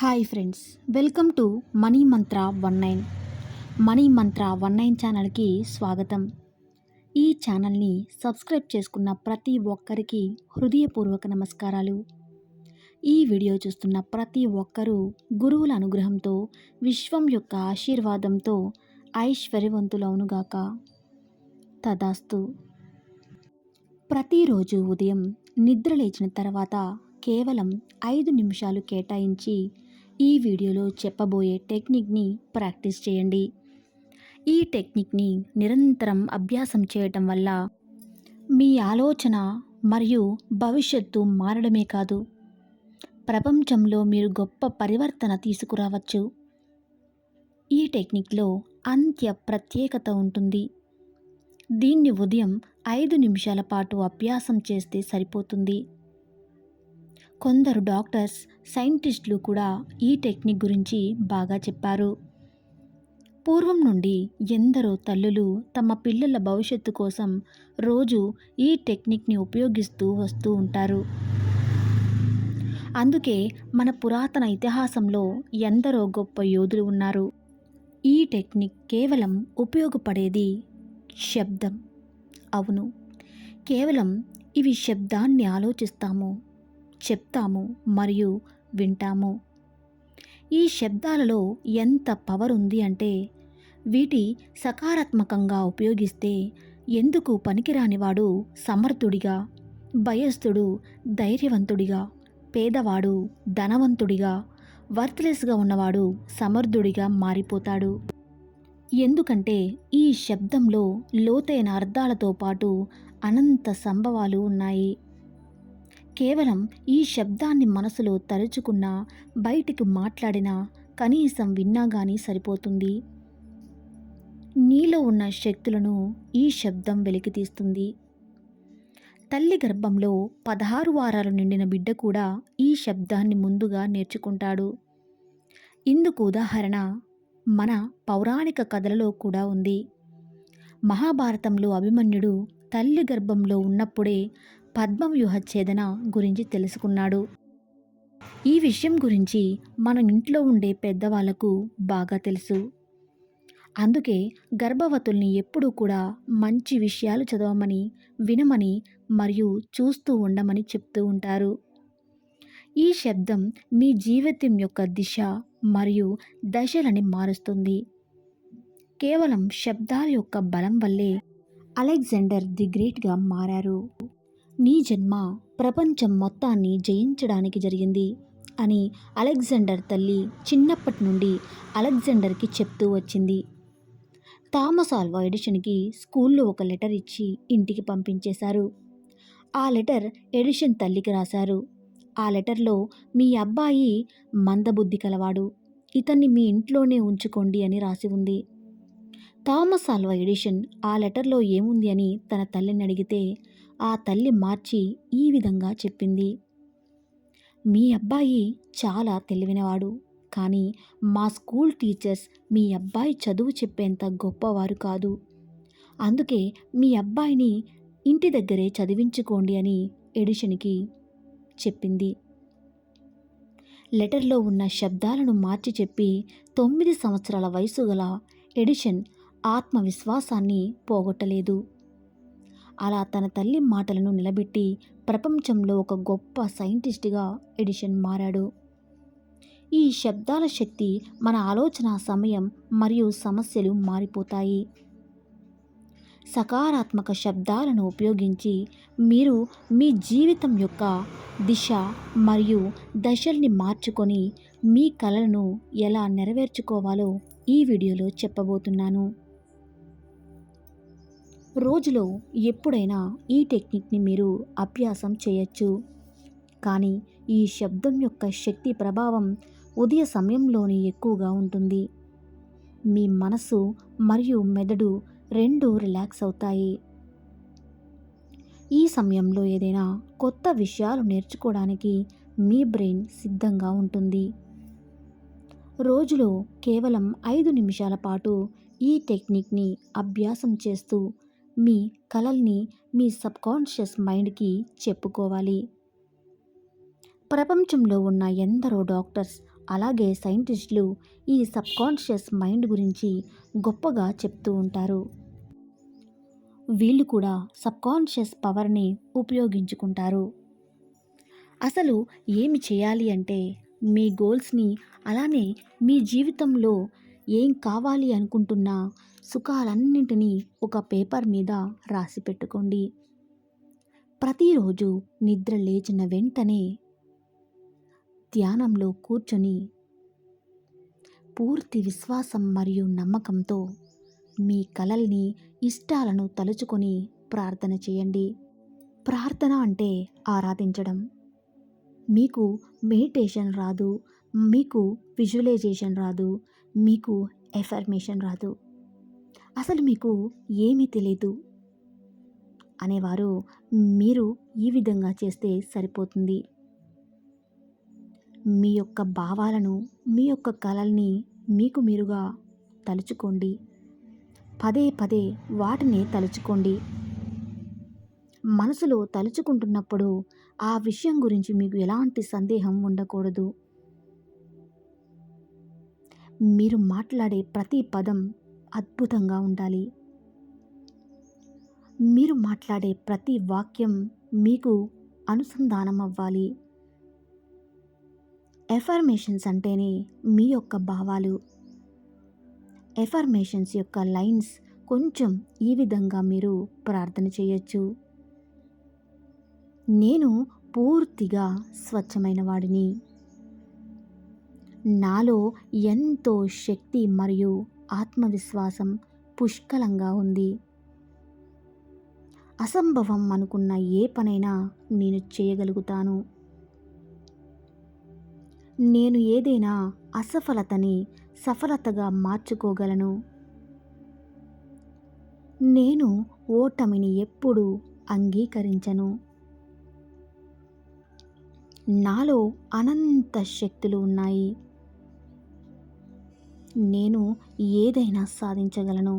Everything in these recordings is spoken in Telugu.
Hi friends, welcome to money Mantra 19. Money మంత్ర 19 ఛానల్కి స్వాగతం. ఈ ఛానల్ని సబ్స్క్రైబ్ చేసుకున్న ప్రతి ఒక్కరికి హృదయపూర్వక నమస్కారాలు. ఈ వీడియో చూస్తున్న ప్రతి ఒక్కరూ గురువుల అనుగ్రహంతో, విశ్వం యొక్క ఆశీర్వాదంతో ఐశ్వర్యవంతులవునుగాక. తదాస్తు. ప్రతిరోజు ఉదయం నిద్ర లేచిన తర్వాత కేవలం 5 నిమిషాలు కేటాయించి ఈ వీడియోలో చెప్పబోయే టెక్నిక్ని ప్రాక్టీస్ చేయండి. ఈ టెక్నిక్ని నిరంతరం అభ్యాసం చేయటం వల్ల మీ ఆలోచన మరియు భవిష్యత్తు మారడమే కాదు, ప్రపంచంలో మీరు గొప్ప పరివర్తన తీసుకురావచ్చు. ఈ టెక్నిక్లో అంత్య ప్రత్యేకత ఉంటుంది. దీన్ని ఉదయం 5 నిమిషాల పాటు అభ్యాసం చేస్తే సరిపోతుంది. కొందరు డాక్టర్స్, సైంటిస్టులు కూడా ఈ టెక్నిక్ గురించి బాగా చెప్పారు. పూర్వం నుండి ఎందరో తల్లులు తమ పిల్లల భవిష్యత్తు కోసం రోజు ఈ టెక్నిక్ని ఉపయోగిస్తూ వస్తూ ఉంటారు. అందుకే మన పురాతన ఇతిహాసంలో ఎందరో గొప్ప యోధులు ఉన్నారు. ఈ టెక్నిక్ కేవలం ఉపయోగపడేది శబ్దం. అవును, కేవలం ఇవి శబ్దాన్ని ఆలోచిస్తాము, చెప్తాము మరియు వింటాము. ఈ శబ్దాలలో ఎంత పవర్ ఉంది అంటే, వీటి సకారాత్మకంగా ఉపయోగిస్తే ఎందుకు పనికిరానివాడు సమర్థుడిగా, భయస్థుడు ధైర్యవంతుడిగా, పేదవాడు ధనవంతుడిగా, వర్త్లెస్గా ఉన్నవాడు సమర్థుడిగా మారిపోతాడు. ఎందుకంటే ఈ శబ్దంలో లోతైన అర్థాలతో పాటు అనంత సంభవాలు ఉన్నాయి. కేవలం ఈ శబ్దాన్ని మనసులో తలుచుకున్నా, బయటికి మాట్లాడినా, కనీసం విన్నా కానీ సరిపోతుంది. నీలో ఉన్న శక్తులను ఈ శబ్దం వెలికితీస్తుంది. తల్లి గర్భంలో 16 వారాలు నిండిన బిడ్డ కూడా ఈ శబ్దాన్ని ముందుగా నేర్చుకుంటాడు. ఇందుకు ఉదాహరణ మన పౌరాణిక కథలలో కూడా ఉంది. మహాభారతంలో అభిమన్యుడు తల్లి గర్భంలో ఉన్నప్పుడే పద్మవ్యూహ ఛేదన గురించి తెలుసుకున్నాడు. ఈ విషయం గురించి మన ఇంట్లో ఉండే పెద్దవాళ్లకు బాగా తెలుసు. అందుకే గర్భవతుల్ని ఎప్పుడూ కూడా మంచి విషయాలు చదవమని, వినమని మరియు చూస్తూ ఉండమని చెప్తూ ఉంటారు. ఈ శబ్దం మీ జీవితం యొక్క దిశ మరియు దశలని మారుస్తుంది. కేవలం శబ్దాల యొక్క బలం వల్లే అలెగ్జాండర్ ది గ్రేట్గా మారారు. నీ జన్మ ప్రపంచం మొత్తాన్ని జయించడానికి జరిగింది అని అలెగ్జాండర్ తల్లి చిన్నప్పటి నుండి అలెగ్జాండర్కి చెప్తూ వచ్చింది. థామస్ ఆల్వా ఎడిసన్కి స్కూల్లో ఒక లెటర్ ఇచ్చి ఇంటికి పంపించేశారు. ఆ లెటర్ ఎడిసన్ తల్లికి రాశారు. ఆ లెటర్లో, మీ అబ్బాయి మందబుద్ధి కలవాడు, ఇతన్ని మీ ఇంట్లోనే ఉంచుకోండి అని రాసి ఉంది. థామస్ ఆల్వా ఎడిసన్ ఆ లెటర్లో ఏముంది అని తన తల్లిని అడిగితే, ఆ తల్లి మార్చి ఈ విధంగా చెప్పింది: మీ అబ్బాయి చాలా తెలివినవాడు, కానీ మా స్కూల్ టీచర్స్ మీ అబ్బాయి చదువు చెప్పేంత గొప్పవారు కాదు. అందుకే మీ అబ్బాయిని ఇంటి దగ్గరే చదివించుకోండి అని ఎడిసన్కి చెప్పింది. లెటర్లో ఉన్న శబ్దాలను మార్చి చెప్పి 9 సంవత్సరాల వయసు గల ఎడిసన్ ఆత్మవిశ్వాసాన్ని పోగొట్టలేదు. అలా తన తల్లి మాటలను నిలబెట్టి ప్రపంచంలో ఒక గొప్ప సైంటిస్ట్గా ఎడిసన్ మారాడు. ఈ శబ్దాల శక్తి మన ఆలోచన సమయం మరియు సమస్యలు మారిపోతాయి. సకారాత్మక శబ్దాలను ఉపయోగించి మీరు మీ జీవితం యొక్క దిశ మరియు దశల్ని మార్చుకొని మీ కలలను ఎలా నెరవేర్చుకోవాలో ఈ వీడియోలో చెప్పబోతున్నాను. రోజులో ఎప్పుడైనా ఈ టెక్నిక్ని మీరు అభ్యాసం చేయొచ్చు. కానీ ఈ శబ్దం యొక్క శక్తి ప్రభావం ఉదయ సమయంలోనే ఎక్కువగా ఉంటుంది. మీ మనసు మరియు మెదడు రెండూ రిలాక్స్ అవుతాయి. ఈ సమయంలో ఏదైనా కొత్త విషయాలు నేర్చుకోవడానికి మీ బ్రెయిన్ సిద్ధంగా ఉంటుంది. రోజులో కేవలం 5 నిమిషాల పాటు ఈ టెక్నిక్ని అభ్యాసం చేస్తూ మీ కలల్ని మీ సబ్కాన్షియస్ మైండ్కి చెప్పుకోవాలి. ప్రపంచంలో ఉన్న ఎందరో డాక్టర్స్, అలాగే సైంటిస్టులు ఈ సబ్కాన్షియస్ మైండ్ గురించి గొప్పగా చెప్తూ ఉంటారు. వీళ్ళు కూడా సబ్కాన్షియస్ పవర్ని ఉపయోగించుకుంటారు. అసలు ఏమి చేయాలి అంటే మీ గోల్స్ని, అలానే మీ జీవితంలో ఏం కావాలి అనుకుంటున్నా సుఖాలన్నింటినీ ఒక పేపర్ మీద రాసి పెట్టుకోండి. ప్రతిరోజు నిద్ర లేచిన వెంటనే ధ్యానంలో కూర్చొని పూర్తి విశ్వాసం మరియు నమ్మకంతో మీ కలల్ని, ఇష్టాలను తలుచుకొని ప్రార్థన చేయండి. ప్రార్థన అంటే ఆరాధించడం. మీకు మెడిటేషన్ రాదు, మీకు విజువలైజేషన్ రాదు, మీకు ఎఫర్మేషన్ రాదు, అసలు మీకు ఏమీ తెలియదు అనేవారు మీరు ఈ విధంగా చేస్తే సరిపోతుంది. మీ యొక్క భావాలను, మీ యొక్క కలల్ని మీకు మీరుగా తలుచుకోండి. పదే పదే వాటిని తలుచుకోండి. మనసులో తలుచుకుంటున్నప్పుడు ఆ విషయం గురించి మీకు ఎలాంటి సందేహం ఉండకూడదు. మీరు మాట్లాడే ప్రతి పదం అద్భుతంగా ఉండాలి. మీరు మాట్లాడే ప్రతి వాక్యం మీకు అనుసంధానం అవ్వాలి. ఎఫర్మేషన్స్ అంటేనే మీ యొక్క భావాలు. ఎఫర్మేషన్స్ యొక్క లైన్స్ కొంచెం ఈ విధంగా మీరు ప్రార్థన చేయొచ్చు. నేను పూర్తిగా స్వచ్ఛమైన వాడిని. నాలో ఎంతో శక్తి మరియు ఆత్మవిశ్వాసం పుష్కలంగా ఉంది. అసంభవం అనుకున్న ఏ పనైనా నేను చేయగలుగుతాను. నేను ఏదైనా అసఫలతని సఫలతగా మార్చుకోగలను. నేను ఓటమిని ఎప్పుడూ అంగీకరించను. నాలో అనంత శక్తులు ఉన్నాయి. నేను ఏదైనా సాధించగలను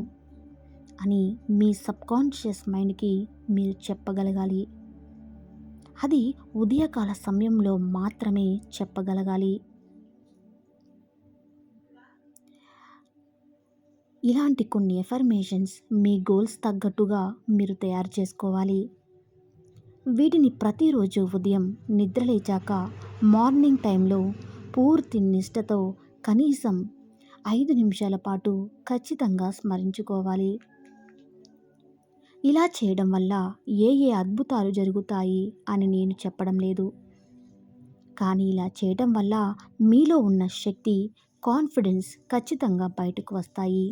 అని మీ సబ్కాన్షియస్ మైండ్కి మీరు చెప్పగలగాలి. అది ఉదయకాల సమయంలో మాత్రమే చెప్పగలగాలి. ఇలాంటి కొన్ని ఎఫర్మేషన్స్ మీ గోల్స్ తగ్గట్టుగా మీరు తయారు చేసుకోవాలి. వీటిని ప్రతిరోజు ఉదయం నిద్రలేచాక మార్నింగ్ టైంలో పూర్తి నిష్ఠతో కనీసం 5 నిమిషాల పాటు ఖచ్చితంగా స్మరించుకోవాలి. ఇలా చేయడం వల్ల ఏ అద్భుతాలు జరుగుతాయి అని నేను చెప్పడం లేదు, కానీ ఇలా చేయడం వల్ల మీలో ఉన్న శక్తి, కాన్ఫిడెన్స్ ఖచ్చితంగా బయటకు వస్తాయి.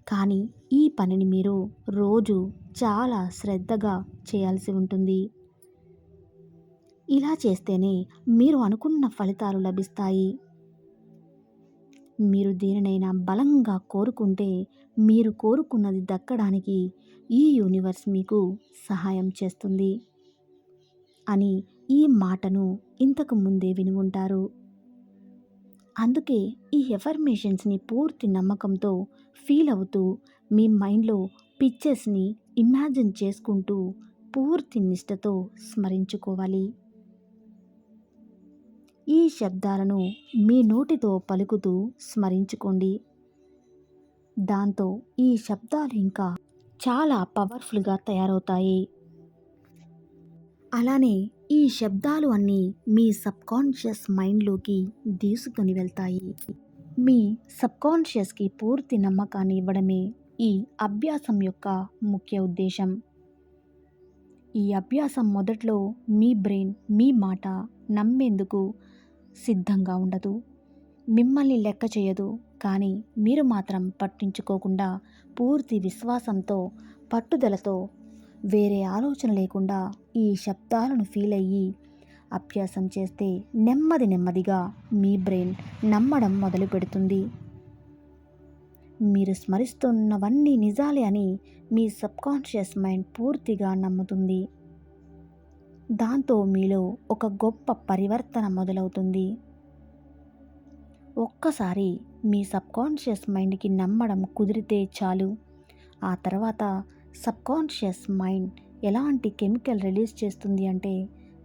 కానీ ఈ పనిని మీరు రోజు చాలా శ్రద్ధగా చేయాల్సి ఉంటుంది. ఇలా చేస్తేనే మీరు అనుకున్న ఫలితాలు లభిస్తాయి. మీరు దేనినైనా బలంగా కోరుకుంటే మీరు కోరుకున్నది దక్కడానికి ఈ యూనివర్స్ మీకు సహాయం చేస్తుంది అని ఈ మాటను ఇంతకు ముందే విని ఉంటారు. అందుకే ఈ ఎఫర్మేషన్స్ని పూర్తి నమ్మకంతో ఫీల్ అవుతూ మీ మైండ్లో పిక్చర్స్ని ఇమాజిన్ చేసుకుంటూ పూర్తి నిష్ఠతో స్మరించుకోవాలి. ఈ శబ్దాలను మీ నోటితో పలుకుతూ స్మరించుకోండి. దాంతో ఈ శబ్దాలు ఇంకా చాలా పవర్ఫుల్గా తయారవుతాయి. అలానే ఈ శబ్దాలు అన్నీ మీ సబ్కాన్షియస్ మైండ్లోకి తీసుకొని వెళ్తాయి. మీ సబ్కాన్షియస్కి పూర్తి నమ్మకాన్ని ఇవ్వడమే ఈ అభ్యాసం యొక్క ముఖ్య ఉద్దేశం. ఈ అభ్యాసం మొదట్లో మీ బ్రెయిన్ మీ మాట నమ్మేందుకు సిద్ధంగా ఉండదు, మిమ్మల్ని లెక్క చేయదు. కానీ మీరు మాత్రం పట్టించుకోకుండా పూర్తి విశ్వాసంతో, పట్టుదలతో, వేరే ఆలోచన లేకుండా ఈ శబ్దాలను ఫీల్ అయ్యి అభ్యాసం చేస్తే నెమ్మదిగా మీ బ్రెయిన్ నమ్మడం మొదలు పెడుతుంది. మీరు స్మరిస్తున్నవన్నీ నిజాలే అని మీ సబ్కాన్షియస్ మైండ్ పూర్తిగా నమ్ముతుంది. దాంతో మీలో ఒక గొప్ప పరివర్తన మొదలవుతుంది. ఒక్కసారి మీ సబ్కాన్షియస్ మైండ్కి నమ్మడం కుదిరితే చాలు, ఆ తర్వాత సబ్కాన్షియస్ మైండ్ ఎలాంటి కెమికల్ రిలీజ్ చేస్తుంది అంటే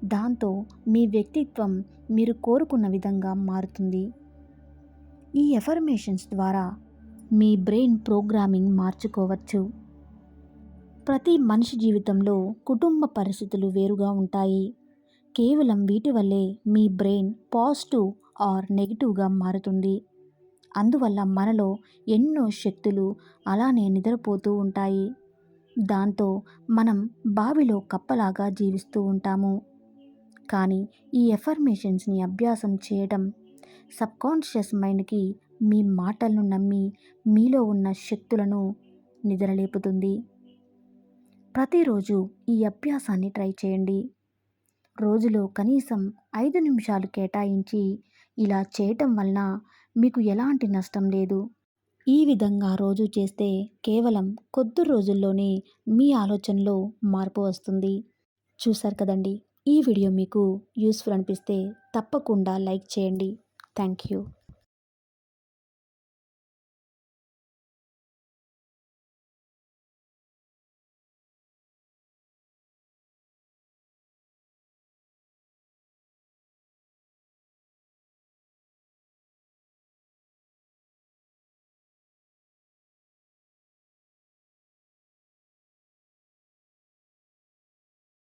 దాంతో మీ వ్యక్తిత్వం మీరు కోరుకున్న విధంగా మారుతుంది. ఈ ఎఫర్మేషన్స్ ద్వారా మీ బ్రెయిన్ ప్రోగ్రామింగ్ మార్చుకోవచ్చు. ప్రతి మనిషి జీవితంలో కుటుంబ పరిస్థితులు వేరుగా ఉంటాయి. కేవలం వీటి వల్లే మీ బ్రెయిన్ పాజిటివ్ ఆర్ నెగిటివ్గా మారుతుంది. అందువల్ల మనలో ఎన్నో శక్తులు అలానే నిద్రపోతూ ఉంటాయి. దాంతో మనం బావిలో కప్పలాగా జీవిస్తూ ఉంటాము. కానీ ఈ ఎఫర్మేషన్స్ని అభ్యాసం చేయడం సబ్కాన్షియస్ మైండ్కి మీ మాటలను నమ్మి మీలో ఉన్న శక్తులను నిద్రలేపుతుంది. ప్రతిరోజు ఈ అభ్యాసాన్ని ట్రై చేయండి. రోజులో కనీసం 5 నిమిషాలు కేటాయించి ఇలా చేయటం వలన మీకు ఎలాంటి నష్టం లేదు. ఈ విధంగా రోజు చేస్తే కేవలం కొద్ది రోజుల్లోనే మీ ఆలోచనలో మార్పు వస్తుంది. చూశారు కదండి, ఈ వీడియో మీకు యూస్ఫుల్ అనిపిస్తే తప్పకుండా లైక్ చేయండి. Thank you.